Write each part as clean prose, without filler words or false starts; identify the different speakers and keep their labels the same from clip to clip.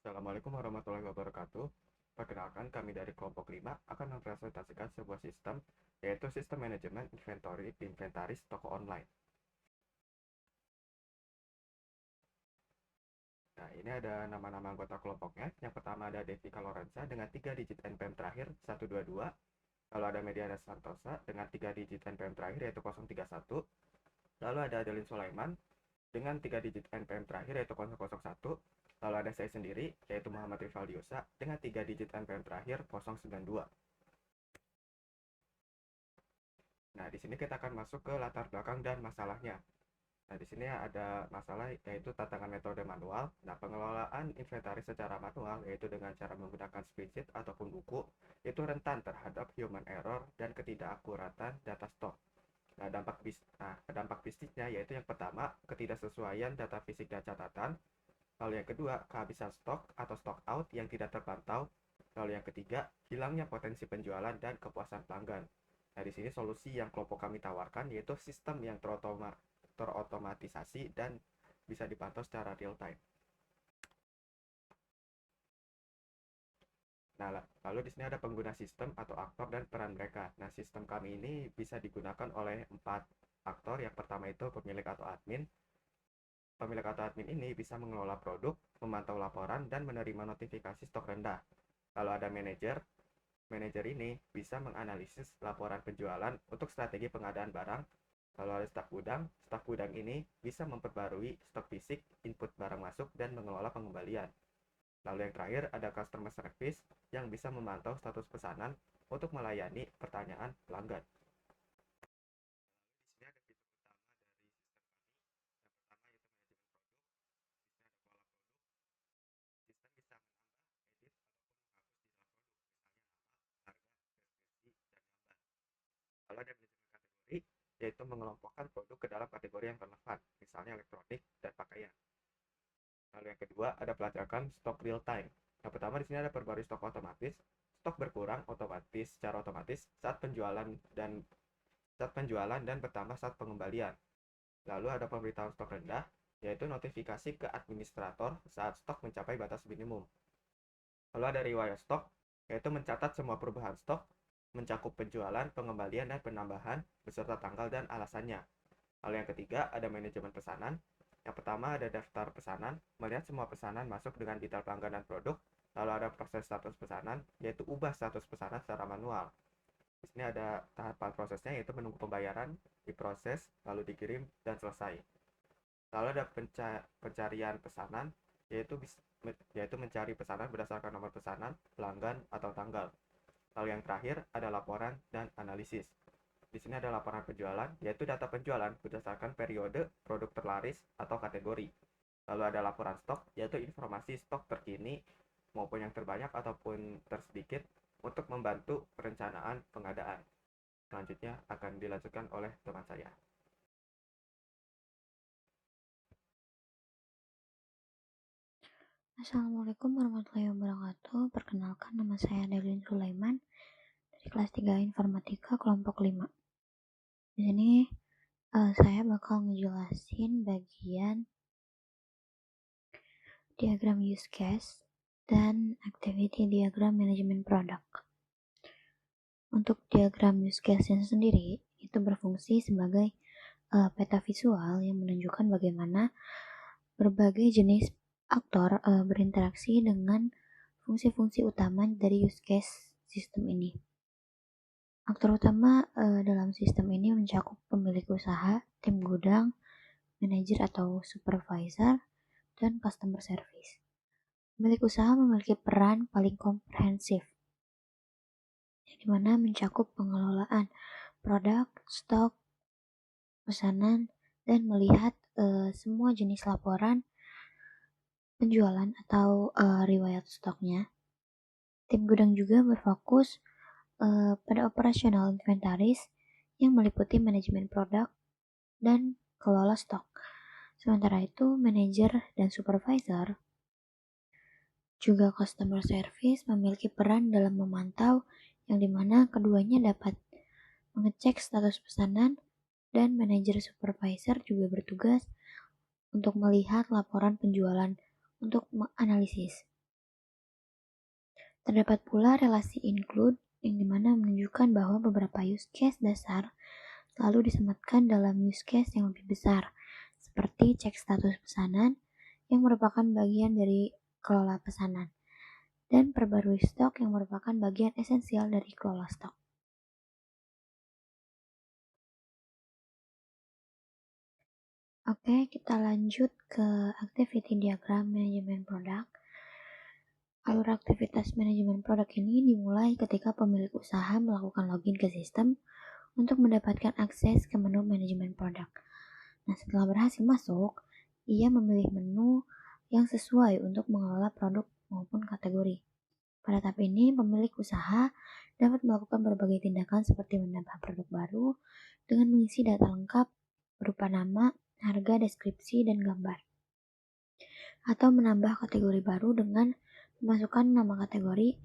Speaker 1: Assalamualaikum warahmatullahi wabarakatuh. Perkenalkan, kami dari kelompok 5 akan mempresentasikan sebuah sistem, yaitu sistem manajemen inventaris toko online. Nah, ini ada nama-nama anggota kelompoknya. Yang pertama ada Devika Lorenza dengan 3 digit NPM terakhir 122. Lalu ada Mediana Santosa dengan 3 digit NPM terakhir yaitu 031. Lalu ada Adeline Sulaiman dengan 3 digit NPM terakhir yaitu 001. Lalu ada saya sendiri yaitu Muhammad Rifaldiosa dengan 3 digit NPM terakhir 092. Nah, di sini kita akan masuk ke latar belakang dan masalahnya. Nah, di sini ada masalah yaitu tantangan metode manual. Nah, pengelolaan inventaris secara manual yaitu dengan cara menggunakan spreadsheet ataupun buku itu rentan terhadap human error dan ketidakakuratan data stok. Nah, dampak bisnisnya yaitu yang pertama, ketidaksesuaian data fisik dan catatan. Lalu yang kedua, kehabisan stok atau stock out yang tidak terpantau. Lalu yang ketiga, hilangnya potensi penjualan dan kepuasan pelanggan. Nah, di sini solusi yang kelompok kami tawarkan yaitu sistem yang terotomatisasi dan bisa dipantau secara real time. Nah, lalu di sini ada pengguna sistem atau aktor dan peran mereka. Nah, sistem kami ini bisa digunakan oleh 4 aktor. Yang pertama itu pemilik atau admin. Pemilik atau admin ini bisa mengelola produk, memantau laporan, dan menerima notifikasi stok rendah. Lalu ada manajer. Manajer ini bisa menganalisis laporan penjualan untuk strategi pengadaan barang. Lalu ada staf gudang. Staf gudang ini bisa memperbarui stok fisik, input barang masuk, dan mengelola pengembalian. Lalu yang terakhir ada customer service yang bisa memantau status pesanan untuk melayani pertanyaan pelanggan. Di sini ada fitur utama dari sistem kami. Yang pertama yaitu manajemen produk. Di sini ada pola produk. Sistem bisa menambah, edit, ataupun menghapus di dalam produk. Misalnya nama, harga, deskripsi, dan gambar. Lalu ada manajemen kategori, yaitu mengelompokkan produk ke dalam kategori yang relevan, misalnya elektronik dan pakaian. Lalu yang kedua ada pelacakan stok real time. Yang pertama di sini ada perbarui stok otomatis. Stok berkurang otomatis secara otomatis saat penjualan dan bertambah saat pengembalian. Lalu ada pemberitahuan stok rendah, yaitu notifikasi ke administrator saat stok mencapai batas minimum. Lalu ada riwayat stok, yaitu mencatat semua perubahan stok, mencakup penjualan, pengembalian, dan penambahan beserta tanggal dan alasannya. Lalu yang ketiga ada manajemen pesanan. Yang pertama ada daftar pesanan, melihat semua pesanan masuk dengan detail pelanggan dan produk. Lalu ada proses status pesanan, yaitu ubah status pesanan secara manual. Di sini ada tahapan prosesnya, yaitu menunggu pembayaran, diproses, lalu dikirim, dan selesai. Lalu ada pencarian pesanan, yaitu mencari pesanan berdasarkan nomor pesanan, pelanggan, atau tanggal. Lalu yang terakhir ada laporan dan analisis. Di sini ada laporan penjualan, yaitu data penjualan berdasarkan periode, produk terlaris, atau kategori. Lalu ada laporan stok, yaitu informasi stok terkini maupun yang terbanyak ataupun tersedikit untuk membantu perencanaan pengadaan. Selanjutnya akan dilanjutkan oleh teman saya.
Speaker 2: Assalamualaikum warahmatullahi wabarakatuh. Perkenalkan, nama saya Adeline Sulaiman dari kelas 3 Informatika kelompok 5. Di sini saya bakal ngejelasin bagian diagram use case dan activity diagram manajemen produk. Untuk diagram use case-nya sendiri itu berfungsi sebagai peta visual yang menunjukkan bagaimana berbagai jenis aktor berinteraksi dengan fungsi-fungsi utama dari use case sistem ini. Aktor utama dalam sistem ini mencakup pemilik usaha, tim gudang, manajer atau supervisor, dan customer service. Pemilik usaha memiliki peran paling komprehensif, yang dimana mencakup pengelolaan produk, stok, pesanan, dan melihat semua jenis laporan penjualan atau riwayat stoknya. Tim gudang juga berfokus pada operasional inventaris yang meliputi manajemen produk dan kelola stok. Sementara itu, manajer dan supervisor juga customer service memiliki peran dalam memantau yang dimana keduanya dapat mengecek status pesanan dan manajer supervisor juga bertugas untuk melihat laporan penjualan untuk menganalisis Terdapat pula relasi include yang dimana menunjukkan bahwa beberapa use case dasar selalu disematkan dalam use case yang lebih besar, seperti cek status pesanan yang merupakan bagian dari kelola pesanan, dan perbarui stok yang merupakan bagian esensial dari kelola stok. Oke, kita lanjut ke activity diagram manajemen produk. Alur aktivitas manajemen produk ini dimulai ketika pemilik usaha melakukan login ke sistem untuk mendapatkan akses ke menu manajemen produk. Nah, setelah berhasil masuk, ia memilih menu yang sesuai untuk mengelola produk maupun kategori. Pada tahap ini, pemilik usaha dapat melakukan berbagai tindakan seperti menambah produk baru dengan mengisi data lengkap berupa nama, harga, deskripsi, dan gambar. Atau menambah kategori baru dengan memasukkan nama kategori.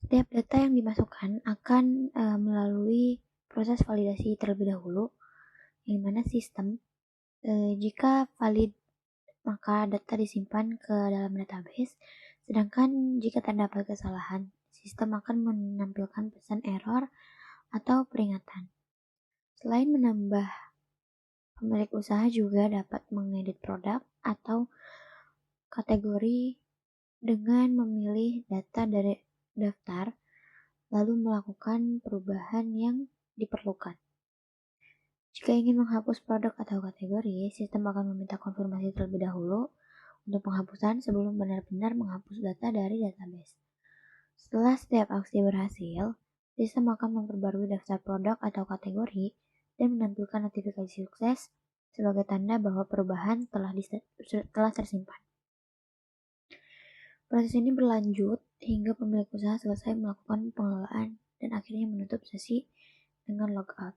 Speaker 2: Setiap data yang dimasukkan akan melalui proses validasi terlebih dahulu, di mana sistem jika valid maka data disimpan ke dalam database, sedangkan jika terdapat kesalahan, sistem akan menampilkan pesan error atau peringatan. Selain menambah, pemilik usaha juga dapat mengedit produk atau kategori dengan memilih data dari daftar, lalu melakukan perubahan yang diperlukan. Jika ingin menghapus produk atau kategori, sistem akan meminta konfirmasi terlebih dahulu untuk penghapusan sebelum benar-benar menghapus data dari database. Setelah setiap aksi berhasil, sistem akan memperbarui daftar produk atau kategori dan menampilkan notifikasi sukses sebagai tanda bahwa perubahan telah tersimpan. Proses ini berlanjut hingga pemilik usaha selesai melakukan pengelolaan dan akhirnya menutup sesi dengan logout.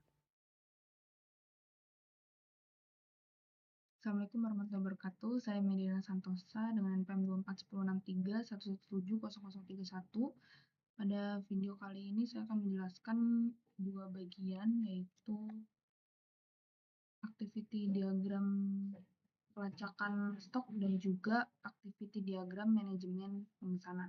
Speaker 3: Assalamualaikum warahmatullahi wabarakatuh. Saya Medina Santosa dengan NPM 24106311300031. Pada video kali ini saya akan menjelaskan dua bagian, yaitu activity diagram pelacakan stok dan juga activity diagram manajemen pemesanan.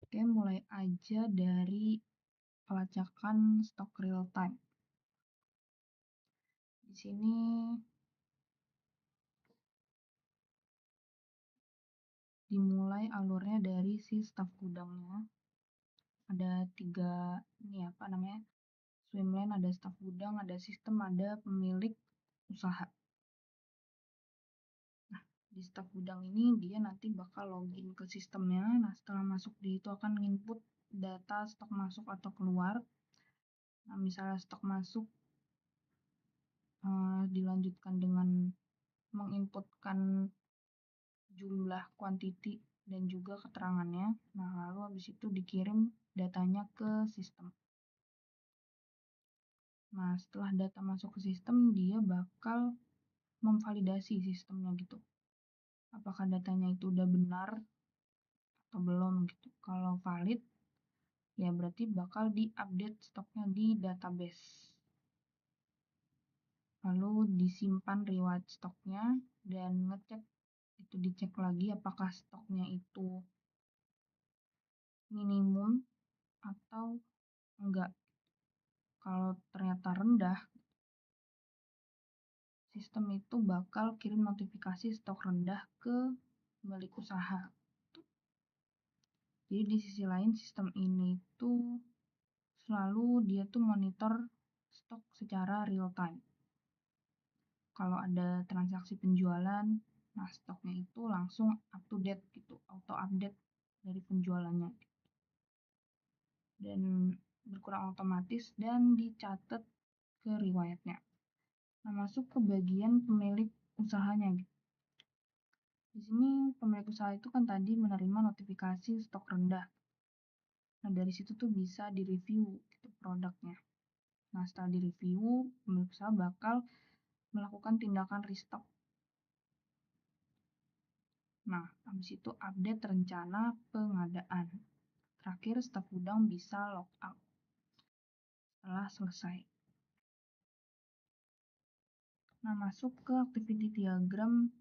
Speaker 3: Oke, mulai aja dari pelacakan stok real time. Di sini dimulai alurnya dari si staf gudangnya. Ada tiga swimlane, ada staf gudang, ada sistem, ada pemilik usaha. Nah, di staf gudang ini dia nanti bakal login ke sistemnya. Nah, setelah masuk dia itu akan input data stok masuk atau keluar. Nah, misalnya stok masuk dilanjutkan dengan menginputkan jumlah kuantiti dan juga keterangannya. Nah, lalu habis itu dikirim datanya ke sistem. Nah, setelah data masuk ke sistem, dia bakal memvalidasi sistemnya gitu. Apakah datanya itu udah benar atau belum gitu. Kalau valid, ya berarti bakal diupdate stoknya di database. Lalu disimpan riwayat stoknya dan dicek lagi apakah stoknya itu minimum atau enggak. Kalau ternyata rendah, sistem itu bakal kirim notifikasi stok rendah ke pemilik usaha. Jadi di sisi lain sistem ini tuh selalu dia tuh monitor stok secara real time. Kalau ada transaksi penjualan, nah stoknya itu langsung up to date gitu, auto update dari penjualannya. Dan berkurang otomatis dan dicatat ke riwayatnya. Nah, masuk ke bagian pemilik usahanya gitu. Di sini pemilik usaha itu kan tadi menerima notifikasi stok rendah. Nah, dari situ tuh bisa direview gitu produknya. Nah, setelah direview, pemilik usaha bakal melakukan tindakan restock. Nah, habis itu update rencana pengadaan. Terakhir, staf gudang bisa logout setelah selesai. Nah, masuk ke activity diagram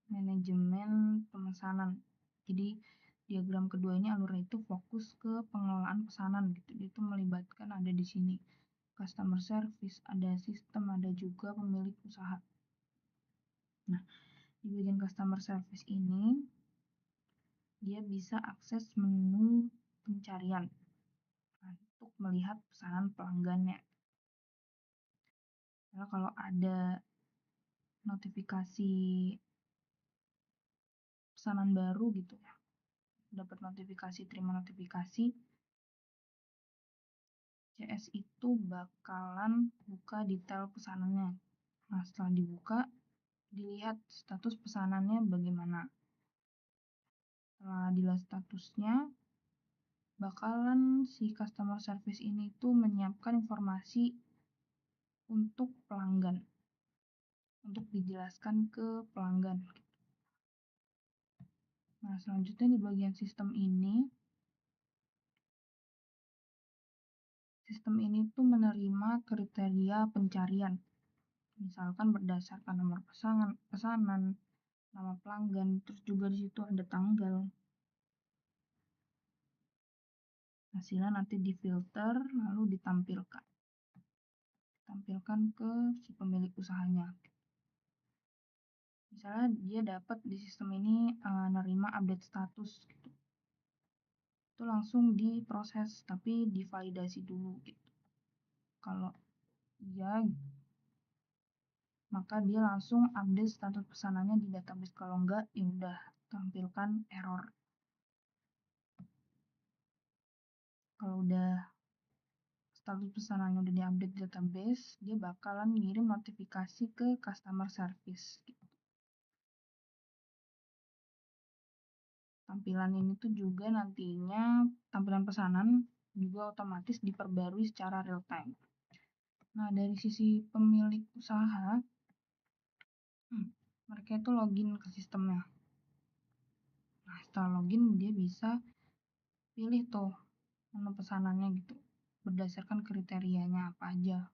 Speaker 3: manajemen pemesanan. Jadi diagram kedua ini alurnya itu fokus ke pengelolaan pesanan gitu. Dia itu melibatkan ada di sini customer service, ada sistem, ada juga pemilik usaha. Nah, di bagian customer service ini dia bisa akses menu pencarian untuk melihat pesanan pelanggannya. Karena kalau ada notifikasi pesanan baru gitu ya, dapat notifikasi, terima notifikasi, CS itu bakalan buka detail pesanannya. Nah, setelah dibuka, dilihat status pesanannya bagaimana. Setelah dilihat statusnya, bakalan si customer service ini tuh menyiapkan informasi untuk pelanggan, untuk dijelaskan ke pelanggan. Nah, selanjutnya di bagian sistem ini tuh menerima kriteria pencarian. Misalkan berdasarkan nomor pesanan, nama pelanggan, terus juga di situ ada tanggal. Hasilnya nanti difilter lalu ditampilkan ke si pemilik usahanya. Misalnya dia dapat di sistem ini nerima update status gitu. Itu langsung diproses tapi divalidasi dulu gitu. Kalau iya, maka dia langsung update status pesanannya di database. Kalau enggak, ya udah tampilkan error. Kalau udah status pesanannya udah diupdate di database, dia bakalan ngirim notifikasi ke customer service gitu. Tampilan ini tuh juga nantinya, tampilan pesanan juga otomatis diperbarui secara real time. Nah, dari sisi pemilik usaha, mereka itu login ke sistemnya. Nah, setelah login dia bisa pilih tuh menu pesanannya gitu, berdasarkan kriterianya apa aja,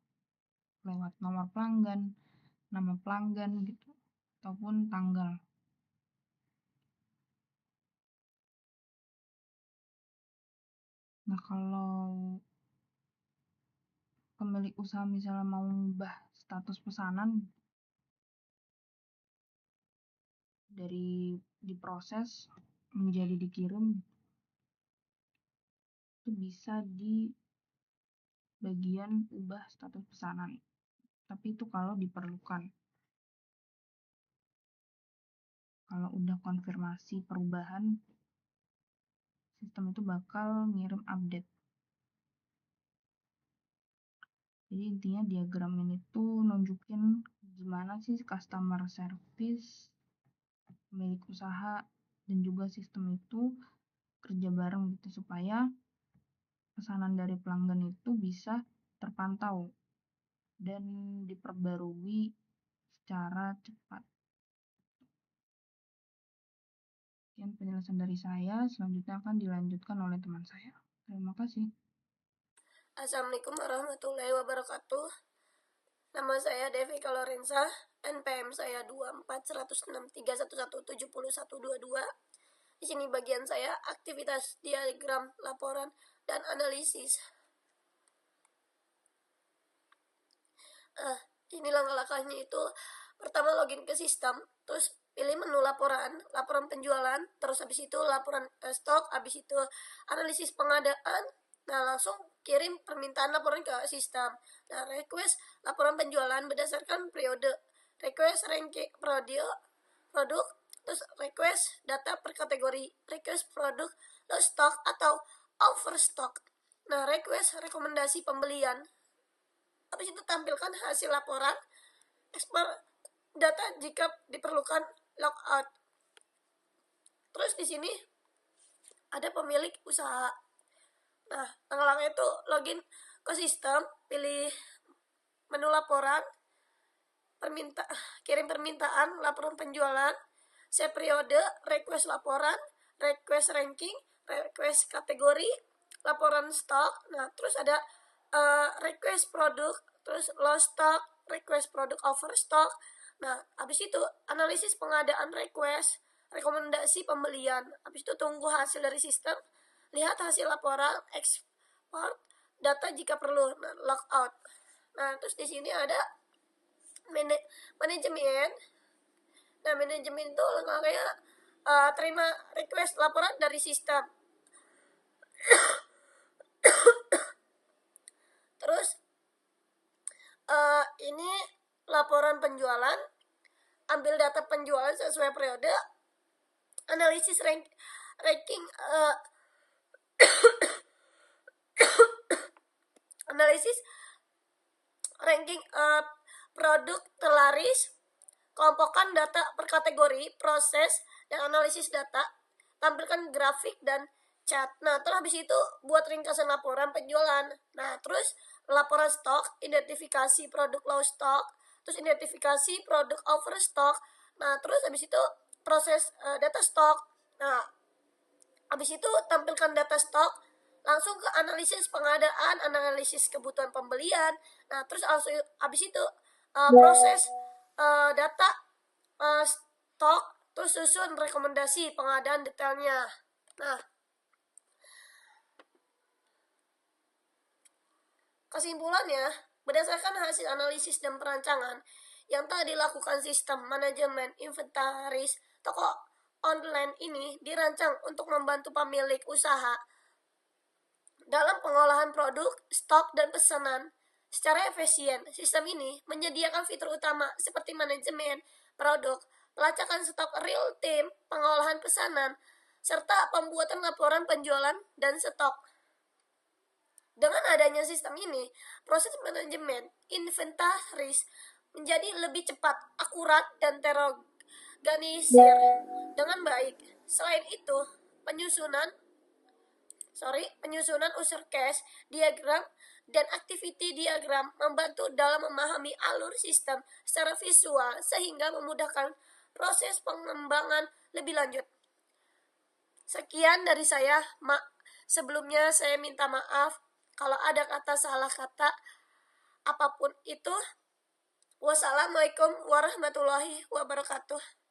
Speaker 3: lewat nomor pelanggan, nama pelanggan gitu, ataupun tanggal. Nah, kalau pemilik usaha misalnya mau mengubah status pesanan dari diproses menjadi dikirim, itu bisa di bagian ubah status pesanan. Tapi itu kalau diperlukan. Kalau udah konfirmasi perubahan, sistem itu bakal ngirim update. Jadi intinya diagram ini tuh nunjukin gimana sih customer service, pemilik usaha, dan juga sistem itu kerja bareng gitu supaya pesanan dari pelanggan itu bisa terpantau dan diperbarui secara cepat. Sekian penjelasan dari saya, selanjutnya akan dilanjutkan oleh teman saya. Terima kasih.
Speaker 4: Assalamualaikum warahmatullahi wabarakatuh. Nama saya Devika Lorenza, NPM saya 24.106.311.71.22. Di sini bagian saya aktivitas diagram, laporan, dan analisis. Ini langkah-langkahnya itu, pertama login ke sistem, terus pilih menu laporan penjualan, terus habis itu laporan stok, habis itu analisis pengadaan. Nah, langsung kirim permintaan laporan ke sistem. Nah, request laporan penjualan berdasarkan periode, request ranking produk, terus request data per kategori, request produk low stock atau overstock. Nah, request rekomendasi pembelian. Habis itu tampilkan hasil laporan, ekspor data jika diperlukan, logout. Terus di sini ada pemilik usaha. Nah, langkah-langkah itu login ke sistem, pilih menu laporan, kirim permintaan, laporan penjualan, set periode, request laporan, request ranking, request kategori, laporan stok. Nah, terus ada request produk, terus low stock, request produk overstock. Nah, habis itu analisis pengadaan request, rekomendasi pembelian. Habis itu tunggu hasil dari sistem, lihat hasil laporan, ekspor data jika perlu, nah, logout. Nah, terus di sini ada manajemen. Nah, manajemen itu kayak terima request laporan dari sistem. Terus ini laporan penjualan, ambil data penjualan sesuai periode, analisis ranking analisis ranking produk terlaris, kelompokkan data per kategori, proses dan analisis data, tampilkan grafik dan chat. Nah, terus habis itu buat ringkasan laporan penjualan. Nah, terus laporan stok, identifikasi produk low stock, terus identifikasi produk overstock. Nah, terus habis itu proses data stok. Nah, habis itu tampilkan data stok, langsung ke analisis pengadaan, analisis kebutuhan pembelian. Nah, terus habis itu proses data stok, terus susun rekomendasi pengadaan detailnya. Nah, kesimpulannya, berdasarkan hasil analisis dan perancangan yang telah dilakukan, sistem manajemen inventaris toko online ini dirancang untuk membantu pemilik usaha dalam pengolahan produk, stok, dan pesanan secara efisien. Sistem ini menyediakan fitur utama seperti manajemen produk, pelacakan stok real time, pengolahan pesanan, serta pembuatan laporan penjualan dan stok. Dengan adanya sistem ini, proses manajemen inventaris menjadi lebih cepat, akurat, dan terorganisir dengan baik. Selain itu, penyusunan user case diagram dan activity diagram membantu dalam memahami alur sistem secara visual sehingga memudahkan proses pengembangan lebih lanjut. Sekian dari saya. Sebelumnya saya minta maaf kalau ada salah kata apapun itu. Wassalamualaikum warahmatullahi wabarakatuh.